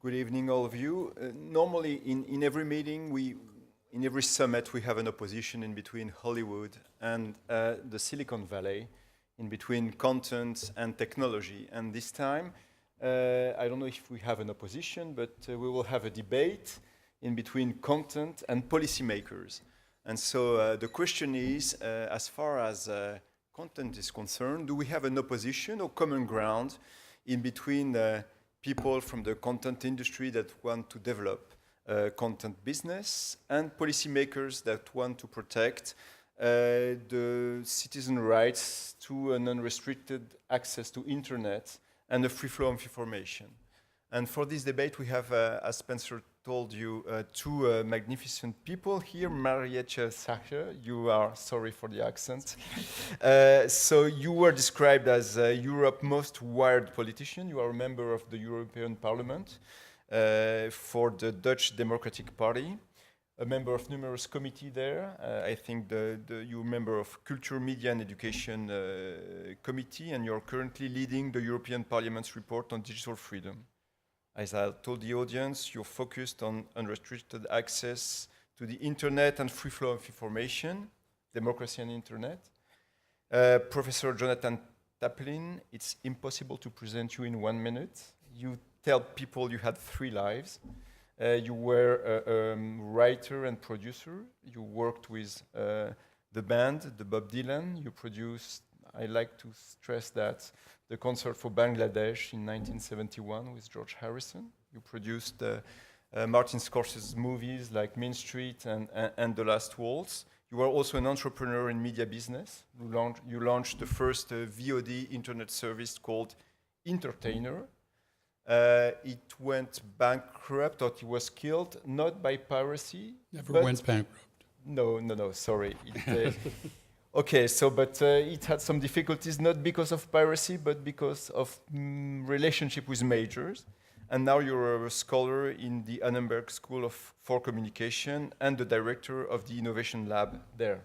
Good evening, all of you. Normally, in every meeting, in every summit, we have an opposition in between Hollywood and the Silicon Valley, in between content and technology. And this time, I don't know if we have an opposition, but we will have a debate in between content and policymakers. And so the question is, as far as content is concerned, do we have an opposition or common ground in between people from the content industry that want to develop content business and policymakers that want to protect the citizen rights to an unrestricted access to internet and a free flow of information? And for this debate, we have, as Spencer told you, two magnificent people here. Marietje Schaake, you are, sorry for the accent. So you were described as Europe's most wired politician. You are a member of the European Parliament for the Dutch Democratic Party, a member of numerous committees there. I think you're a member of Culture, Media and Education Committee, and you're currently leading the European Parliament's report on digital freedom. As I told the audience, you're focused on unrestricted access to the internet and free flow of information, democracy and internet. Professor Jonathan Taplin, it's impossible to present you in 1 minute. You tell people you had 3 lives. You were a writer and producer. You worked with the band, the Bob Dylan. You produced, I like to stress that, the concert for Bangladesh in 1971 with George Harrison. You produced Martin Scorsese's movies like Mean Street and The Last Waltz. You were also an entrepreneur in media business. You launched the first VOD internet service called Entertainer. It went bankrupt, or it was killed, not by piracy. Never went bankrupt. No, sorry. Okay, so but it had some difficulties, not because of piracy, but because of relationship with majors. And now you're a scholar in the Annenberg School for Communication and the director of the Innovation Lab there.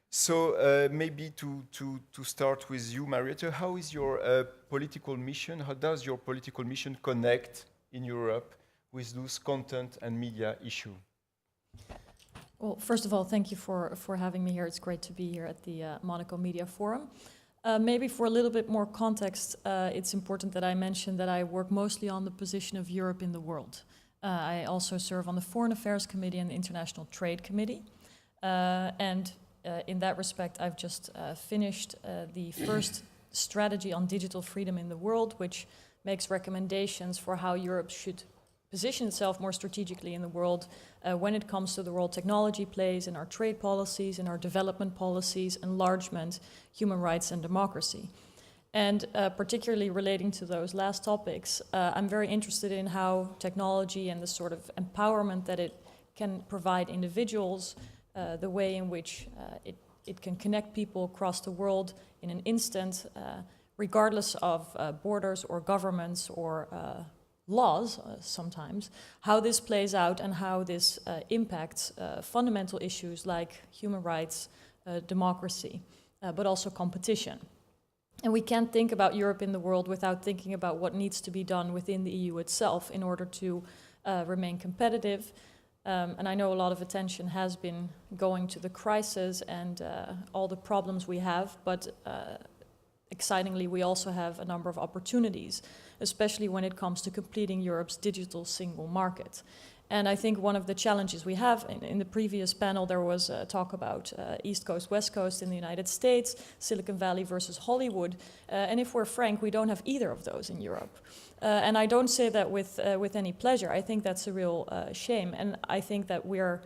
So maybe to start with you, Mariette, how is your political mission? How does your political mission connect in Europe with those content and media issues? Well, first of all, thank you for having me here. It's great to be here at the Monaco Media Forum. Maybe for a little bit more context, it's important that I mention that I work mostly on the position of Europe in the world. I also serve on the Foreign Affairs Committee and the International Trade Committee. In that respect, I've just finished the first strategy on digital freedom in the world, which makes recommendations for how Europe should position itself more strategically in the world when it comes to the role technology plays in our trade policies, in our development policies, enlargement, human rights and democracy. And particularly relating to those last topics, I'm very interested in how technology and the sort of empowerment that it can provide individuals, the way in which it can connect people across the world in an instant, regardless of borders or governments or laws sometimes, how this plays out and how this impacts fundamental issues like human rights, democracy, but also competition. And we can't think about Europe in the world without thinking about what needs to be done within the EU itself in order to remain competitive. And I know a lot of attention has been going to the crisis and all the problems we have, but excitingly, we also have a number of opportunities, especially when it comes to completing Europe's digital single market. And I think one of the challenges we have, in the previous panel, there was a talk about East Coast, West Coast in the United States, Silicon Valley versus Hollywood. And if we're frank, we don't have either of those in Europe. And I don't say that with any pleasure. I think that's a real shame. And I think that we're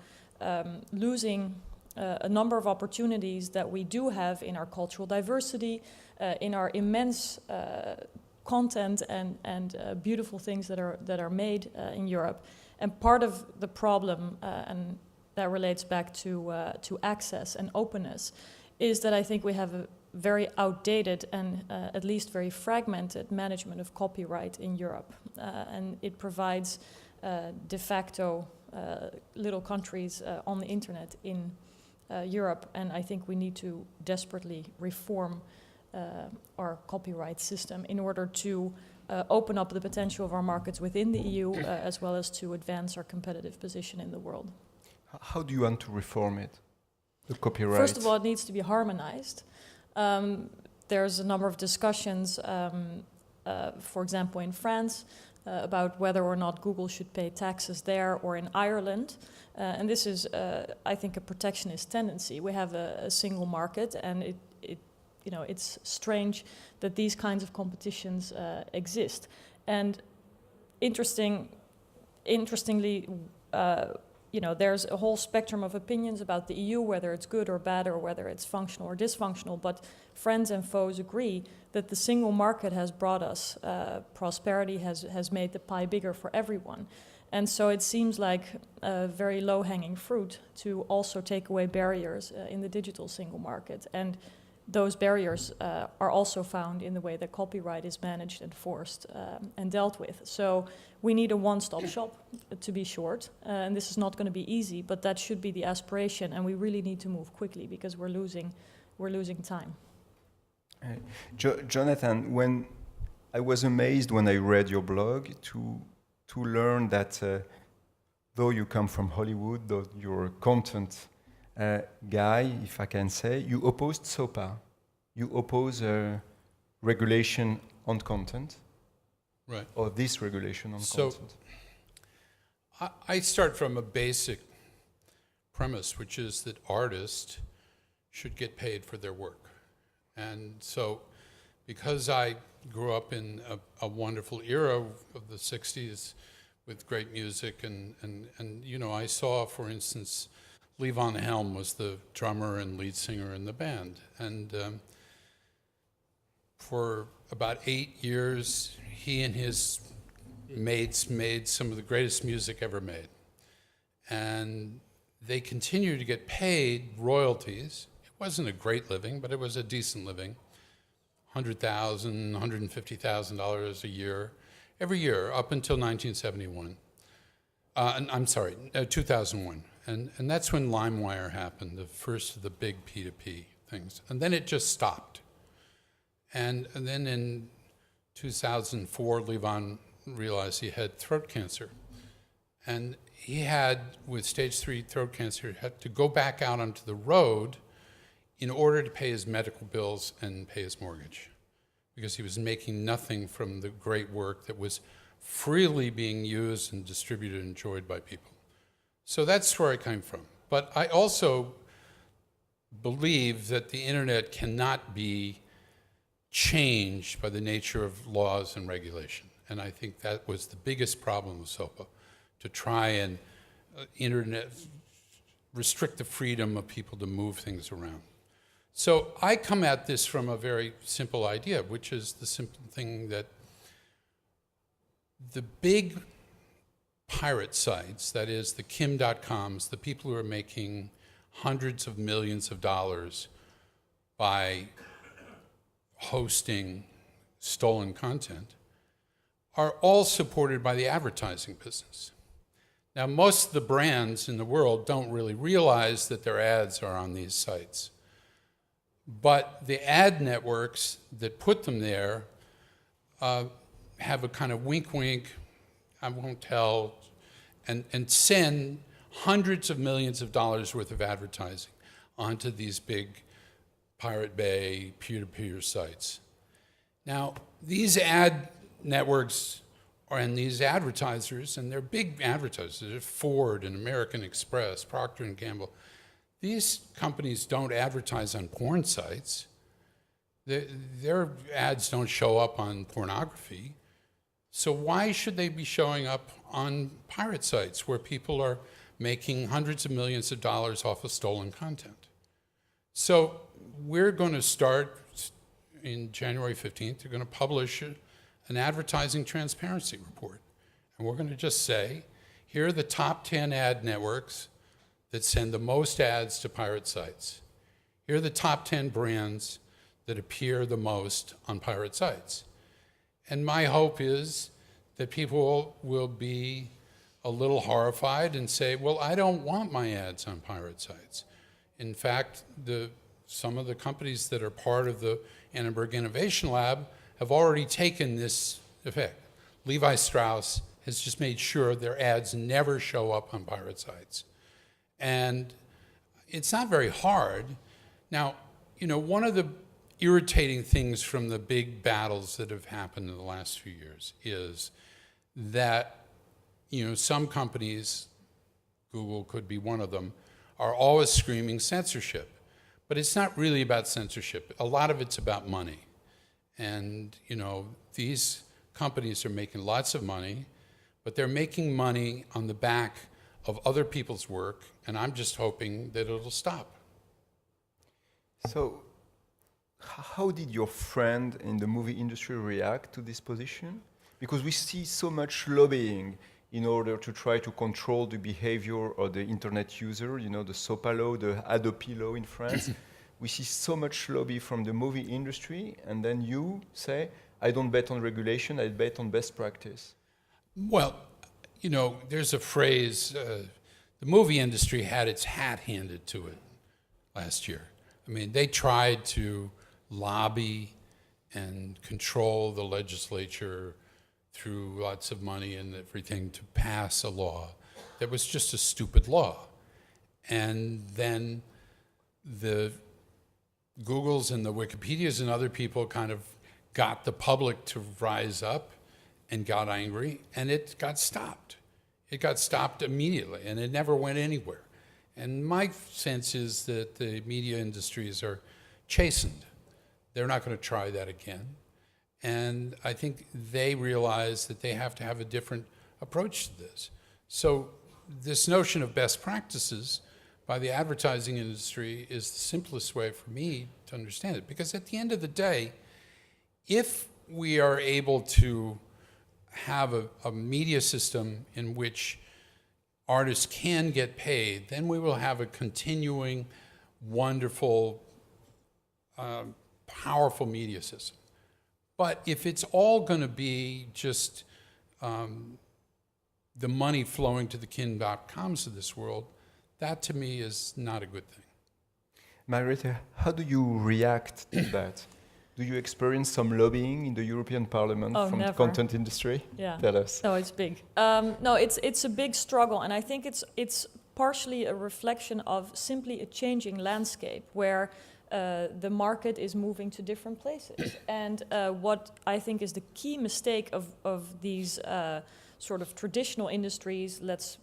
losing a number of opportunities that we do have in our cultural diversity, in our immense content and beautiful things that are made in Europe. And part of the problem, and that relates back to access and openness, is that I think we have a very outdated and at least very fragmented management of copyright in Europe. And it provides de facto little countries on the internet in Europe. And I think we need to desperately reform our copyright system in order to open up the potential of our markets within the EU, as well as to advance our competitive position in the world. How do you want to reform it, the copyright? First of all, it needs to be harmonized. There's a number of discussions, for example, in France, about whether or not Google should pay taxes there or in Ireland. And this is, I think, a protectionist tendency. We have a single market, and it's strange that these kinds of competitions exist. And interestingly, there's a whole spectrum of opinions about the EU, whether it's good or bad, or whether it's functional or dysfunctional. But friends and foes agree that the single market has brought us prosperity, has made the pie bigger for everyone. And so it seems like a very low-hanging fruit to also take away barriers in the digital single market. And those barriers are also found in the way that copyright is managed, enforced, and dealt with. So we need a one-stop shop, to be short. And this is not going to be easy, but that should be the aspiration. And we really need to move quickly because we're losing time. Jonathan, when I was amazed when I read your blog to learn that though you come from Hollywood, though you're a content guy, if I can say, you opposed SOPA. You oppose regulation on content. Right. Or this regulation on content. I start from a basic premise, which is that artists should get paid for their work. And so because I grew up in a wonderful era of the 60s with great music, and I saw, for instance, Lee Van Helm was the drummer and lead singer in the band. And for about 8 years, he and his mates made some of the greatest music ever made. And they continued to get paid royalties. It wasn't a great living, but it was a decent living. $100,000, $150,000 a year, every year up until 1971. I'm sorry, 2001. And that's when LimeWire happened, the first of the big P2P things. And then it just stopped. And then in 2004, Levon realized he had throat cancer. And he had, with stage 3 throat cancer, had to go back out onto the road in order to pay his medical bills and pay his mortgage, because he was making nothing from the great work that was freely being used and distributed and enjoyed by people. So that's where I came from. But I also believe that the internet cannot be changed by the nature of laws and regulation. And I think that was the biggest problem with SOPA, to try and restrict the freedom of people to move things around. So I come at this from a very simple idea, which is the simple thing that the big pirate sites, that is the Kim.coms, the people who are making hundreds of millions of dollars by hosting stolen content, are all supported by the advertising business. Now, most of the brands in the world don't really realize that their ads are on these sites. But the ad networks that put them there have a kind of wink-wink, I won't tell, and send hundreds of millions of dollars worth of advertising onto these big Pirate Bay peer-to-peer sites. Now, these ad networks and these advertisers, and they're big advertisers, Ford and American Express, Procter & Gamble, these companies don't advertise on porn sites. Their ads don't show up on pornography. So why should they be showing up on pirate sites where people are making hundreds of millions of dollars off of stolen content? So we're going to start in January 15th, we're going to publish an advertising transparency report. And we're going to just say, here are the top 10 ad networks that send the most ads to pirate sites. Here are the top 10 brands that appear the most on pirate sites. And my hope is that people will be a little horrified and say, well, I don't want my ads on pirate sites. In fact, some of the companies that are part of the Annenberg Innovation Lab have already taken this effect. Levi Strauss has just made sure their ads never show up on pirate sites. And it's not very hard. Now, one of the irritating things from the big battles that have happened in the last few years is that, some companies, Google could be one of them, are always screaming censorship. But it's not really about censorship. A lot of it's about money. And, these companies are making lots of money, but they're making money on the back of other people's work, and I'm just hoping that it'll stop. So, how did your friend in the movie industry react to this position? Because we see so much lobbying in order to try to control the behavior of the internet user, the SOPA law, the Adopi law in France. We see so much lobby from the movie industry, and then you say, I don't bet on regulation, I bet on best practice. Well, there's a phrase, the movie industry had its hat handed to it last year. I mean, they tried to lobby and control the legislature through lots of money and everything to pass a law that was just a stupid law. And then the Googles and the Wikipedias and other people kind of got the public to rise up and got angry, and it got stopped. It got stopped immediately, and it never went anywhere. And my sense is that the media industries are chastened. They're not going to try that again. And I think they realize that they have to have a different approach to this. So this notion of best practices by the advertising industry is the simplest way for me to understand it. Because at the end of the day, if we are able to have a media system in which artists can get paid, then we will have a continuing, wonderful, powerful media system. But if it's all going to be just the money flowing to the kin.coms of this world, that to me is not a good thing. Mariette, how do you react to that? Do you experience some lobbying in the European Parliament from never. the content industry? Yeah. Tell us. No, it's big. No, it's a big struggle, and I think it's partially a reflection of simply a changing landscape where the market is moving to different places. And what I think is the key mistake of these sort of traditional industries, to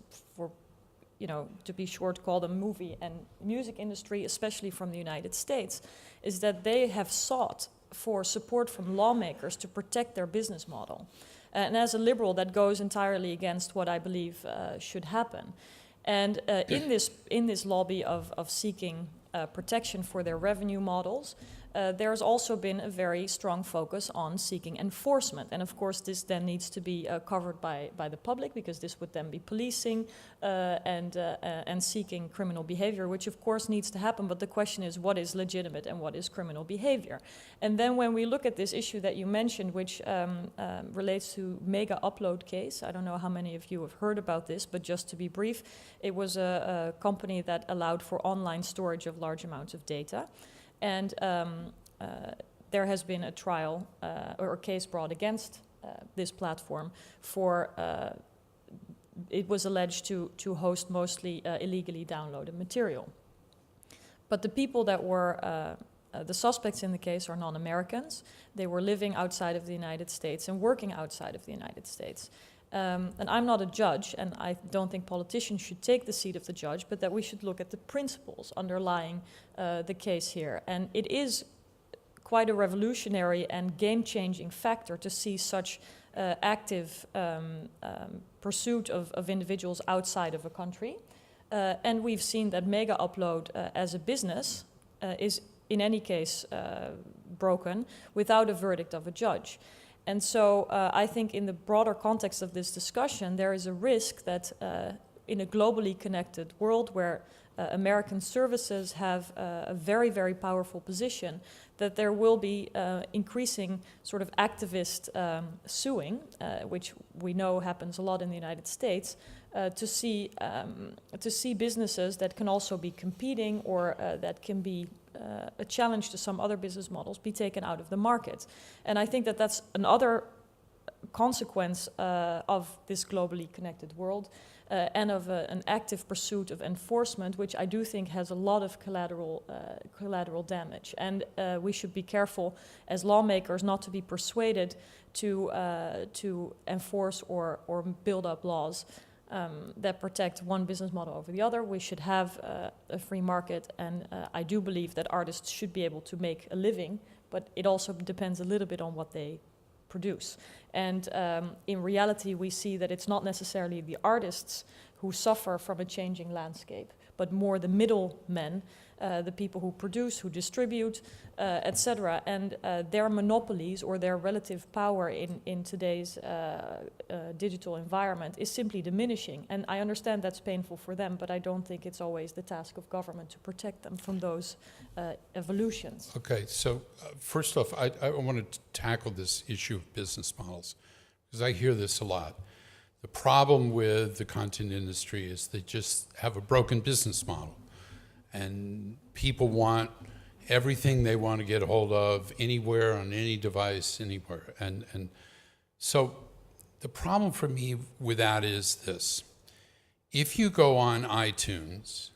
be short, call them movie and music industry, especially from the United States, is that they have sought for support from lawmakers to protect their business model. And as a liberal, that goes entirely against what I believe should happen. And in this lobby of seeking protection for their revenue models, there's also been a very strong focus on seeking enforcement. And of course, this then needs to be covered by the public, because this would then be policing and seeking criminal behavior, which of course needs to happen. But the question is, what is legitimate and what is criminal behavior? And then when we look at this issue that you mentioned, which relates to mega upload case, I don't know how many of you have heard about this, but just to be brief, it was a company that allowed for online storage of large amounts of data. And there has been a trial or a case brought against this platform for, it was alleged to host mostly illegally downloaded material. But the people that were, the suspects in the case are non-Americans. They were living outside of the United States and working outside of the United States. And I'm not a judge, and I don't think politicians should take the seat of the judge, but that we should look at the principles underlying the case here. And it is quite a revolutionary and game-changing factor to see such active pursuit of individuals outside of a country. And we've seen that Mega Upload as a business is in any case broken without a verdict of a judge. And so I think in the broader context of this discussion, there is a risk that in a globally connected world where American services have a very, very powerful position, that there will be increasing sort of activist suing, which we know happens a lot in the United States, to see businesses that can also be competing or that can be a challenge to some other business models be taken out of the market. And I think that that's another consequence of this globally connected world and of an active pursuit of enforcement, which I do think has a lot of collateral damage. And we should be careful as lawmakers not to be persuaded to enforce or build up laws that protect one business model over the other. We should have a free market, and I do believe that artists should be able to make a living, but it also depends a little bit on what they produce. And in reality, we see that it's not necessarily the artists who suffer from a changing landscape, but more the middlemen, the people who produce, who distribute, etc. And their monopolies or their relative power in today's digital environment is simply diminishing. And I understand that's painful for them, but I don't think it's always the task of government to protect them from those evolutions. Okay, so first off, I want to tackle this issue of business models, because I hear this a lot. The problem with the content industry is they just have a broken business model. And people want everything they want to get a hold of anywhere, on any device, anywhere. And so the problem for me with that is this. If you go on iTunes,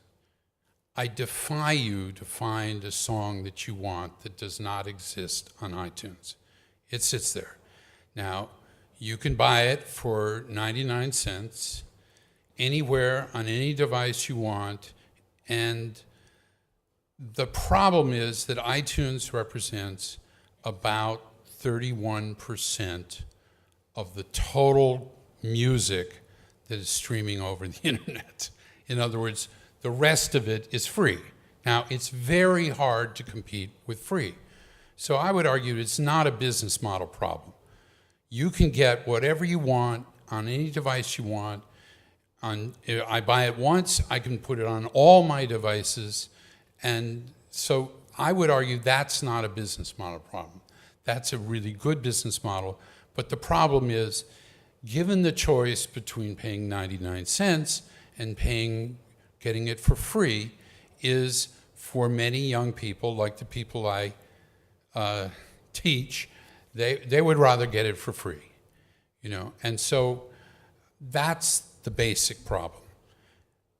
I defy you to find a song that you want that does not exist on iTunes. It sits there. Now, you can buy it for 99 cents anywhere on any device you want. And the problem is that iTunes represents about 31% of the total music that is streaming over the internet. In other words, the rest of it is free. Now, it's very hard to compete with free. So I would argue it's not a business model problem. You can get whatever you want on any device you want. I buy it once, I can put it on all my devices. And so I would argue that's not a business model problem. That's a really good business model. But the problem is, given the choice between paying 99 cents and getting it for free, is for many young people, like the people I teach, they would rather get it for free, you know. And so that's the basic problem.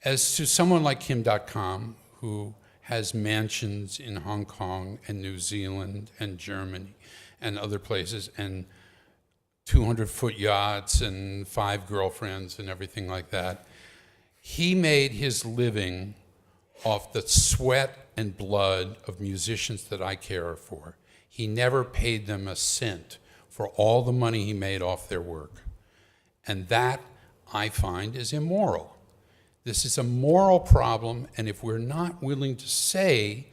As to someone like Kim.com, who has mansions in Hong Kong and New Zealand and Germany and other places, and 200-foot yachts and 5 girlfriends and everything like that, he made his living off the sweat and blood of musicians that I care for. He never paid them a cent for all the money he made off their work. And that, I find, is immoral. This is a moral problem, and if we're not willing to say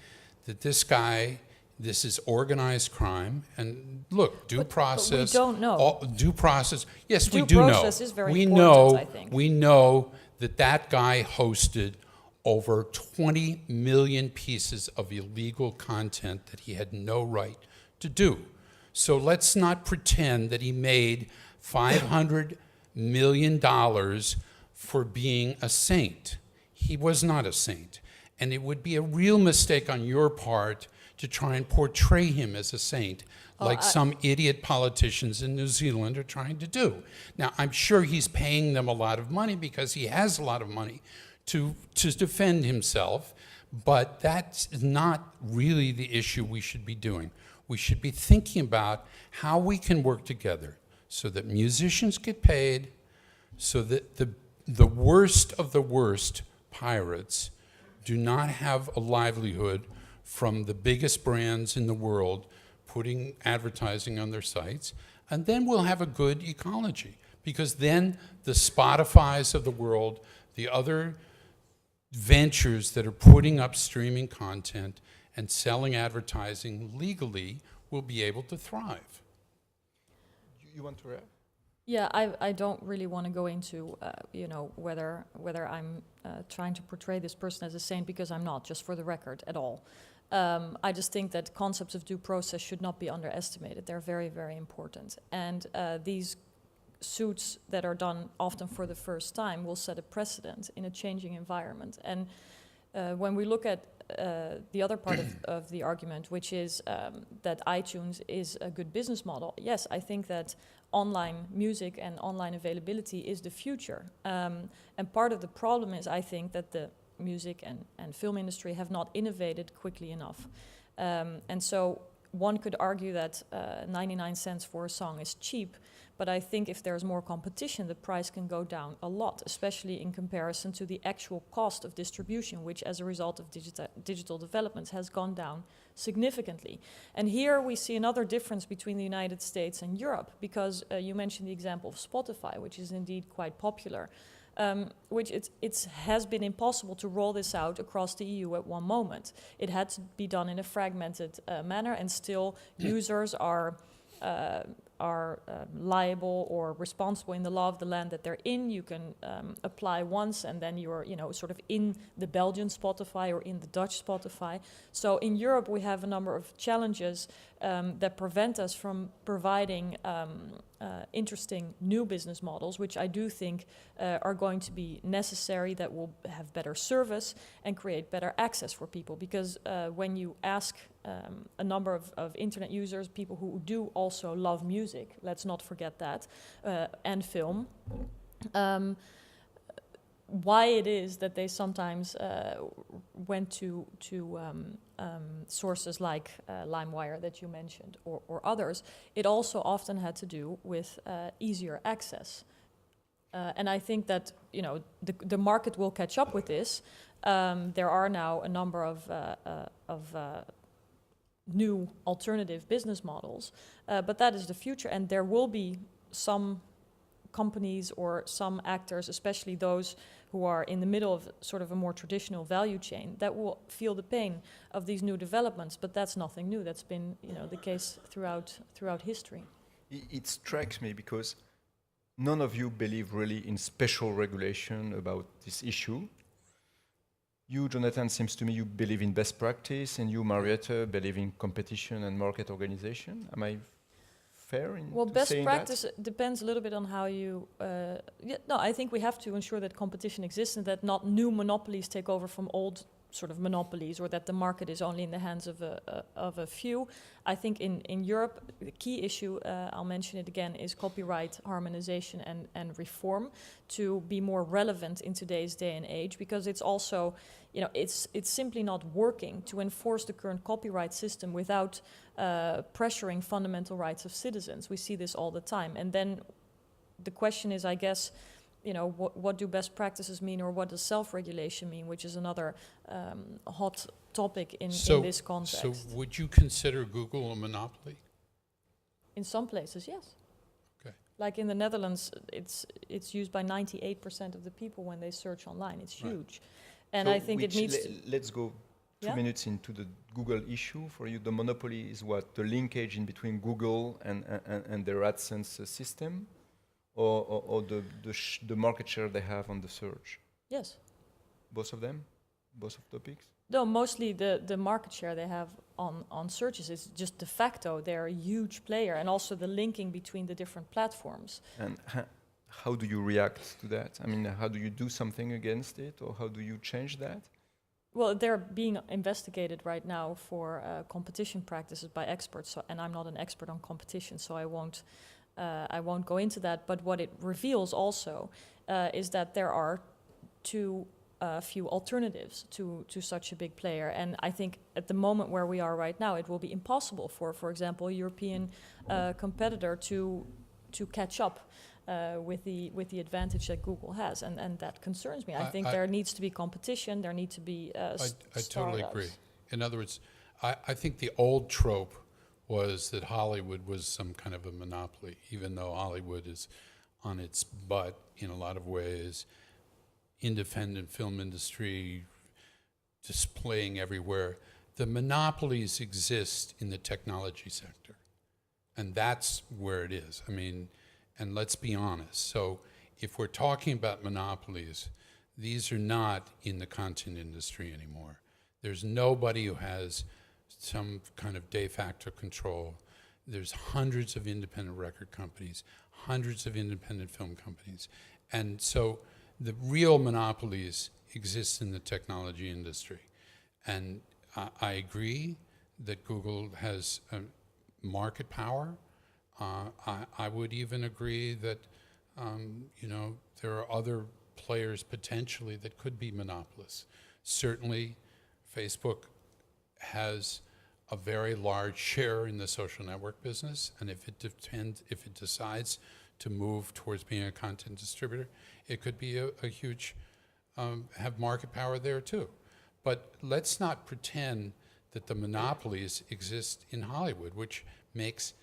that this is organized crime, and look, due process. But we don't know. Due process, yes, we do Due know. process is very we important, know, I think. We know that guy hosted over 20 million pieces of illegal content that he had no right to do. So let's not pretend that he made $500 million for being a saint. He was not a saint. And it would be a real mistake on your part to try and portray him as a saint, like some idiot politicians in New Zealand are trying to do. Now, I'm sure he's paying them a lot of money because he has a lot of money to defend himself, but that's not really the issue we should be doing. We should be thinking about how we can work together so that musicians get paid, so that the worst of the worst pirates do not have a livelihood from the biggest brands in the world putting advertising on their sites, and then we'll have a good ecology, because then the Spotifys of the world, the other ventures that are putting up streaming content and selling advertising legally will be able to thrive. You want to react? Yeah, I don't really want to go into, whether I'm trying to portray this person as a saint, because I'm not, just for the record, at all. I just think that concepts of due process should not be underestimated. They're very, very important. And these suits that are done often for the first time will set a precedent in a changing environment. And when we look at the other part of the argument, which is that iTunes is a good business model. Yes, I think that online music and online availability is the future. And part of the problem is, I think, that the music and film industry have not innovated quickly enough. And so one could argue that 99 cents for a song is cheap, but I think if there's more competition, the price can go down a lot, especially in comparison to the actual cost of distribution, which as a result of digital developments has gone down significantly. And here we see another difference between the United States and Europe, because you mentioned the example of Spotify, which is indeed quite popular. Which it has been impossible to roll this out across the EU at one moment. It had to be done in a fragmented manner, and still users are liable or responsible in the law of the land that they're in. You can apply once, and then you're, sort of in the Belgian Spotify or in the Dutch Spotify. So in Europe, we have a number of challenges that prevent us from providing interesting new business models, which I do think are going to be necessary, that will have better service and create better access for people. Because when you ask a number of internet users, people who do also love music, let's not forget that, and film, why it is that they sometimes went to sources like LimeWire that you mentioned, or others, it also often had to do with easier access. And I think that the market will catch up with this. There are now a number of new alternative business models, but that is the future, and there will be some companies or some actors, especially those who are in the middle of sort of a more traditional value chain, that will feel the pain of these new developments. But that's nothing new. That's been the case throughout history. It strikes me because none of you believe really in special regulation about this issue. You, Jonathan, seems to me you believe in best practice, and you, Mariette, believe in competition and market organization. Am I fair in well, best saying practice that? depends a little bit on how you. I think we have to ensure that competition exists and that not new monopolies take over from old sort of monopolies, or that the market is only in the hands of a few. I think in Europe, the key issue, I'll mention it again, is copyright harmonization and reform to be more relevant in today's day and age, because it's also, it's simply not working to enforce the current copyright system without pressuring fundamental rights of citizens. We see this all the time. And then the question is, I guess, what do best practices mean, or what does self-regulation mean, which is another hot topic in this context. So would you consider Google a monopoly? In some places, yes. Okay. Like in the Netherlands, it's used by 98% of the people when they search online. It's huge. Right. And so I think it needs let's go 2 minutes into the Google issue. For you, the monopoly is what? The linkage in between Google and their AdSense system? Or the market share they have on the search? Yes. Both of them? Both of topics? No, mostly the market share they have on searches is just de facto. They're a huge player, and also the linking between the different platforms. And how do you react to that? I mean, how do you do something against it, or how do you change that? Well, they're being investigated right now for competition practices by experts, and I'm not an expert on competition, so I won't go into that. But what it reveals also is that there are too few alternatives to such a big player. And I think at the moment where we are right now, it will be impossible for example, a European competitor to catch up with the advantage that Google has. And that concerns me. I think there needs to be competition. There need to be I totally agree. In other words, I think the old trope was that Hollywood was some kind of a monopoly, even though Hollywood is on its butt in a lot of ways. Independent film industry displaying everywhere. The monopolies exist in the technology sector, and that's where it is. I mean, and let's be honest. So if we're talking about monopolies, these are not in the content industry anymore. There's nobody who has some kind of de facto control. There's hundreds of independent record companies, hundreds of independent film companies. And so the real monopolies exist in the technology industry. And I agree that Google has market power. I would even agree that, there are other players potentially that could be monopolists. Certainly, Facebook has a very large share in the social network business, and if it decides to move towards being a content distributor, it could be a huge, have market power there too. But let's not pretend that the monopolies exist in Hollywood, which makes,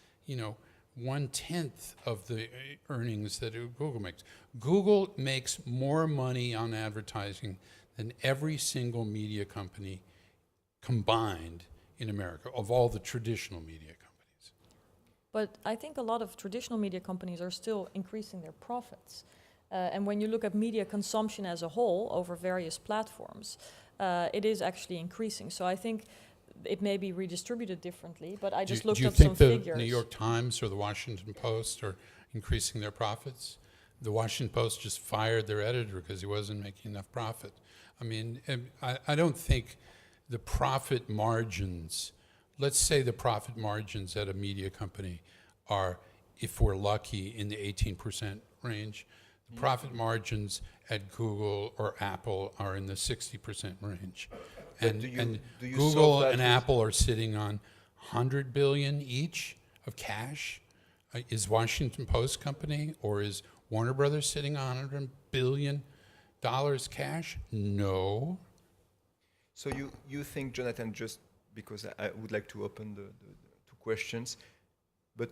1/10 of the earnings that Google makes. Google makes more money on advertising than every single media company combined in America, of all the traditional media companies. But I think a lot of traditional media companies are still increasing their profits. And when you look at media consumption as a whole over various platforms, it is actually increasing. So I think it may be redistributed differently, but I just looked up some figures. Do you think the New York Times or the Washington Post are increasing their profits? The Washington Post just fired their editor because he wasn't making enough profit. I mean, I don't think the profit margins, let's say the profit margins at a media company are, if we're lucky, in the 18% range. The profit margins at Google or Apple are in the 60% range. And do you Google solve that and with- Apple are sitting on 100 billion each of cash. Is Washington Post company or is Warner Brothers sitting on $100 billion cash? No. So you think, Jonathan, just because I would like to open the two questions, but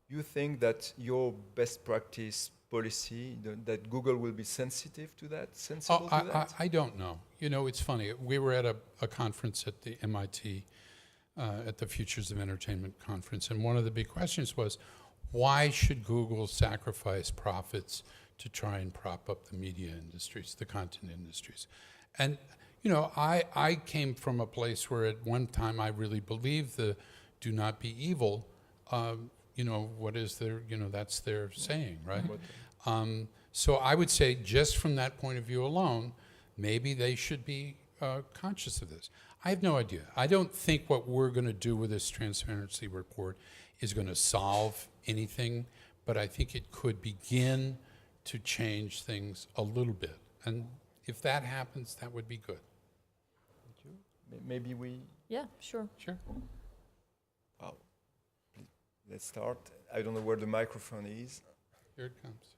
you think that your best practice policy, that Google will be sensitive to that, sensible to that? I don't know. It's funny. We were at a conference at the MIT, at the Futures of Entertainment conference, and one of the big questions was, why should Google sacrifice profits to try and prop up the media industries, the content industries? And, I came from a place where at one time I really believed the do not be evil, what is their, that's their saying, right? So I would say just from that point of view alone, maybe they should be conscious of this. I have no idea. I don't think what we're going to do with this transparency report is going to solve anything, but I think it could begin to change things a little bit. And if that happens, that would be good. Thank you. Maybe we... Yeah, sure. Sure. Oh, please, let's start. I don't know where the microphone is. Here it comes.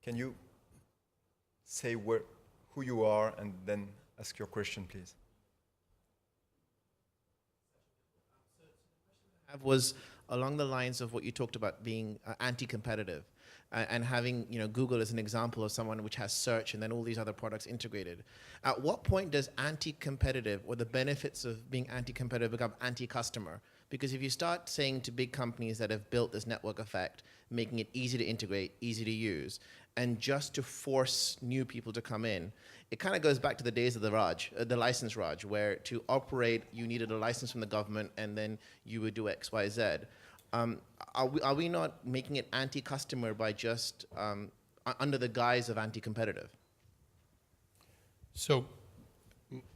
Can you say who you are and then ask your question, please? Was along the lines of what you talked about being anti-competitive and having Google as an example of someone which has search and then all these other products integrated. At what point does anti-competitive or the benefits of being anti-competitive become anti-customer? Because if you start saying to big companies that have built this network effect, making it easy to integrate, easy to use, and just to force new people to come in, it kind of goes back to the days of the license Raj, where to operate, you needed a license from the government and then you would do X, Y, Z. Are we not making it anti-customer by just under the guise of anti-competitive? So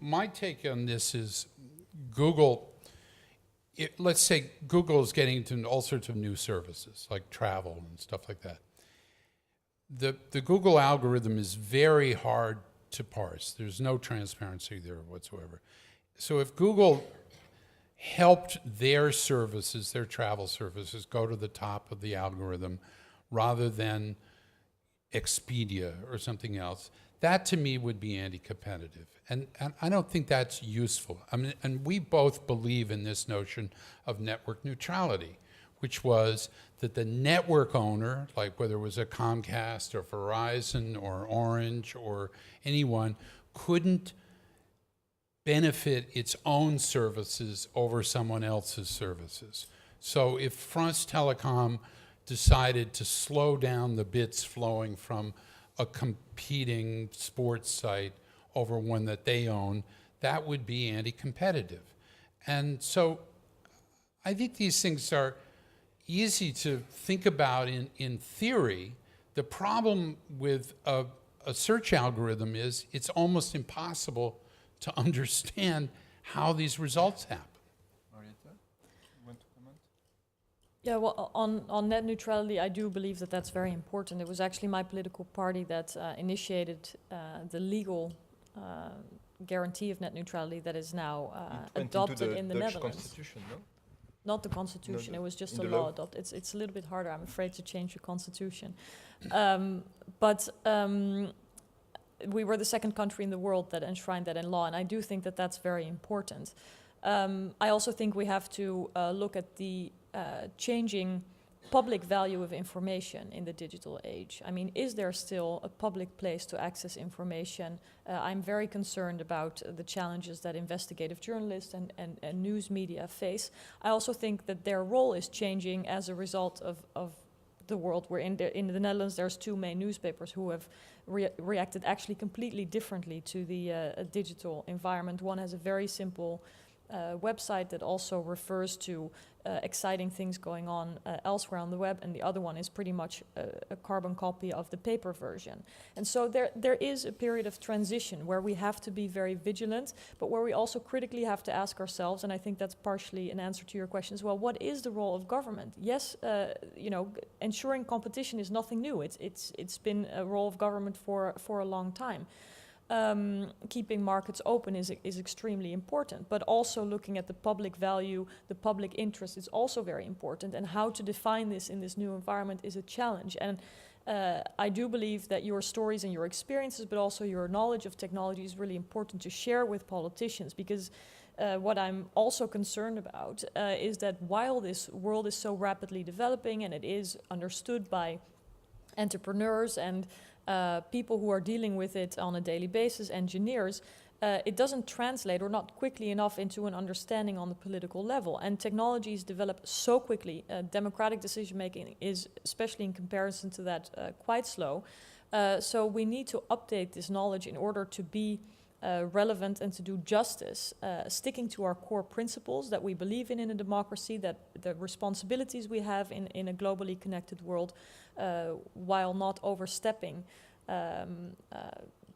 my take on this is Google, let's say Google is getting into all sorts of new services like travel and stuff like that. The Google algorithm is very hard to parse. There's no transparency there whatsoever. So if Google helped their services, their travel services, go to the top of the algorithm rather than Expedia or something else, that to me would be anti-competitive. And I don't think that's useful. I mean, and we both believe in this notion of network neutrality, which was that the network owner, like whether it was a Comcast or Verizon or Orange or anyone, couldn't benefit its own services over someone else's services. So if France Telecom decided to slow down the bits flowing from a competing sports site over one that they own, that would be anti-competitive. And so I think these things are easy to think about in theory. The problem with a search algorithm is it's almost impossible to understand how these results happen. Mariette, you want to comment? Yeah, well, on net neutrality, I do believe that that's very important. It was actually my political party that initiated the legal guarantee of net neutrality that is now It went adopted into the in the Dutch Netherlands. constitution, no? Not the constitution, No, it was just in a the law law? adopted. It's a little bit harder, I'm afraid, to change the constitution. We were the second country in the world that enshrined that in law, and I do think that that's very important. I also think we have to look at the changing public value of information in the digital age. I mean, is there still a public place to access information? I'm very concerned about the challenges that investigative journalists and news media face. I also think that their role is changing as a result of the world we're in. In the Netherlands, there's two main newspapers who have reacted actually completely differently to the digital environment. One has a very simple website that also refers to exciting things going on elsewhere on the web, and the other one is pretty much a carbon copy of the paper version. And so there is a period of transition where we have to be very vigilant, but where we also critically have to ask ourselves, and I think that's partially an answer to your question as well, what is the role of government? Yes, ensuring competition is nothing new. It's been a role of government for a long time. Keeping markets open is extremely important, but also looking at the public value, the public interest is also very important, and how to define this in this new environment is a challenge. And I do believe that your stories and your experiences, but also your knowledge of technology is really important to share with politicians, because what I'm also concerned about is that while this world is so rapidly developing and it is understood by entrepreneurs and people who are dealing with it on a daily basis, engineers, it doesn't translate or not quickly enough into an understanding on the political level. And technologies develop so quickly. Democratic decision making is, especially in comparison to that, quite slow. So we need to update this knowledge in order to be relevant and to do justice, sticking to our core principles that we believe in a democracy, that the responsibilities we have in a globally connected world, while not overstepping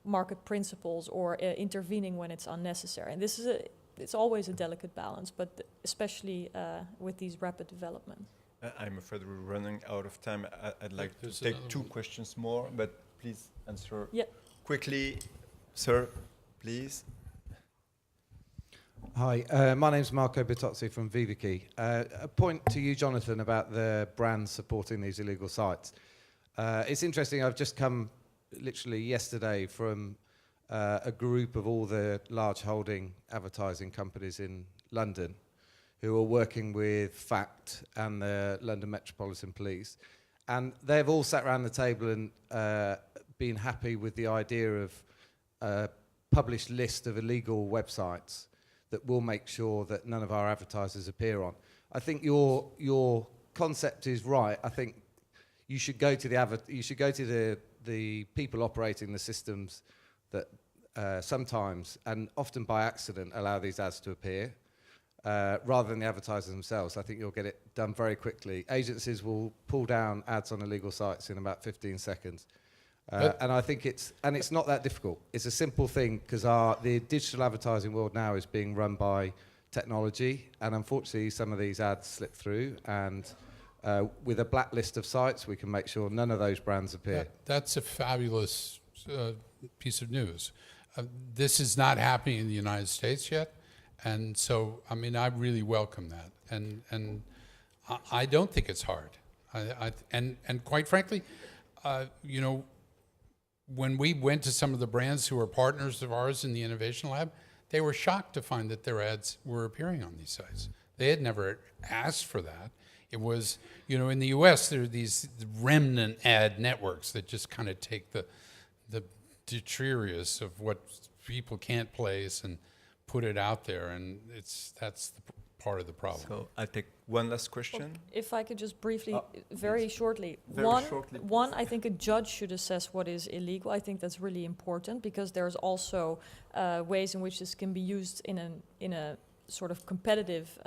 market principles or intervening when it's unnecessary. And this is it's always a delicate balance, but especially with these rapid developments. I'm afraid we're running out of time. I'd like to There's take another two one. questions more, but please answer Yeah. quickly. Sir, please. Hi, my name's Marco Bertozzi from VivaKey. A point to you, Jonathan, about the brands supporting these illegal sites. It's interesting, I've just come literally yesterday from a group of all the large holding advertising companies in London who are working with FACT and the London Metropolitan Police. And they've all sat around the table and been happy with the idea of a published list of illegal websites that will make sure that none of our advertisers appear on. I think your concept is right. I think you should go to the people operating the systems that sometimes and often by accident allow these ads to appear, rather than the advertisers themselves. I think you'll get it done very quickly. Agencies will pull down ads on illegal sites in about 15 seconds. And I think it's not that difficult. It's a simple thing because the digital advertising world now is being run by technology, and unfortunately some of these ads slip through, and with a blacklist of sites we can make sure none of those brands appear. That's a fabulous piece of news. This is not happening in the United States yet, and so I mean I really welcome that, and I don't think it's hard. And quite frankly, when we went to some of the brands who are partners of ours in the Innovation Lab, they were shocked to find that their ads were appearing on these sites. They had never asked for that. It was, in the US, there are these remnant ad networks that just kind of take the detritus of what people can't place and put it out there, and that's the part of the problem. So I'll take one last question. If I could just briefly, very shortly. Very shortly, One, I think a judge should assess what is illegal. I think that's really important because there's also ways in which this can be used in a sort of competitive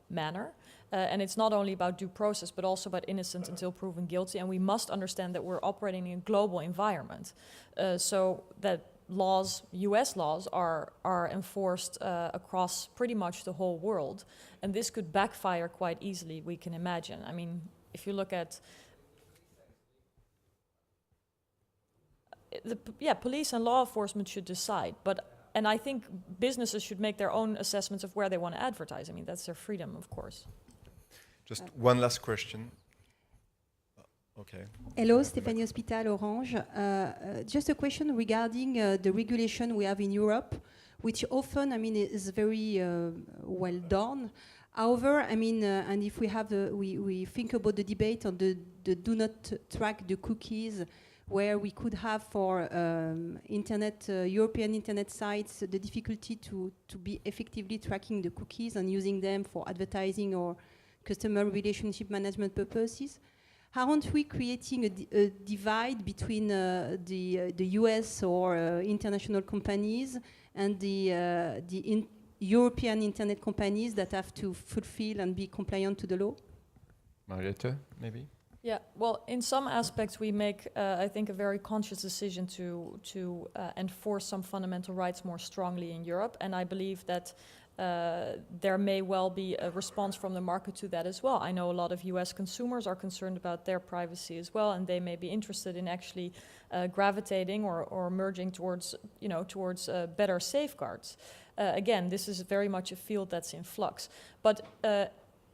manner. And it's not only about due process, but also about innocence until proven guilty. And we must understand that we're operating in a global environment. So that laws, US laws, are enforced across pretty much the whole world. And this could backfire quite easily, we can imagine. I mean, if you look at police and law enforcement should decide, and I think businesses should make their own assessments of where they want to advertise. I mean, that's their freedom, of course. Just one last question. Okay. Hello, Stéphanie Hospital, Orange. Just a question regarding the regulation we have in Europe, which often, I mean, is very well done. However, I mean, and if we have we think about the debate on the do not track the cookies, where we could have for European internet sites the difficulty to be effectively tracking the cookies and using them for advertising or customer relationship management purposes. Aren't we creating a divide between the US or international companies and the European internet companies that have to fulfill and be compliant to the law? Mariette, maybe? Yeah, well, in some aspects we make, I think, a very conscious decision to enforce some fundamental rights more strongly in Europe, and I believe that there may well be a response from the market to that as well. I know a lot of US consumers are concerned about their privacy as well, and they may be interested in actually gravitating or merging towards better safeguards. Again, this is very much a field that's in flux. But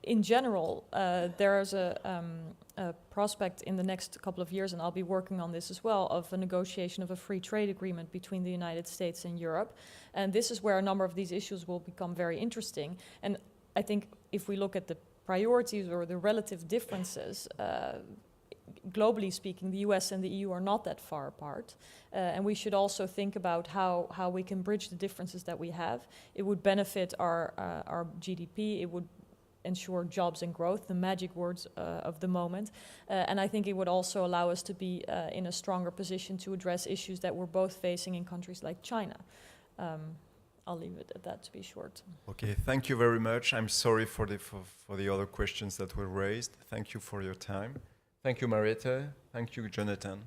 in general, there is a prospect in the next couple of years, and I'll be working on this as well, of a negotiation of a free trade agreement between the United States and Europe. And this is where a number of these issues will become very interesting. And I think if we look at the priorities or the relative differences, globally speaking, the US and the EU are not that far apart. And we should also think about how we can bridge the differences that we have. It would benefit our GDP, it would ensure jobs and growth, the magic words of the moment. And I think it would also allow us to be in a stronger position to address issues that we're both facing in countries like China. I'll leave it at that, to be short. Okay, thank you very much. I'm sorry for the other questions that were raised. Thank you for your time. Thank you, Mariette. Thank you, Jonathan.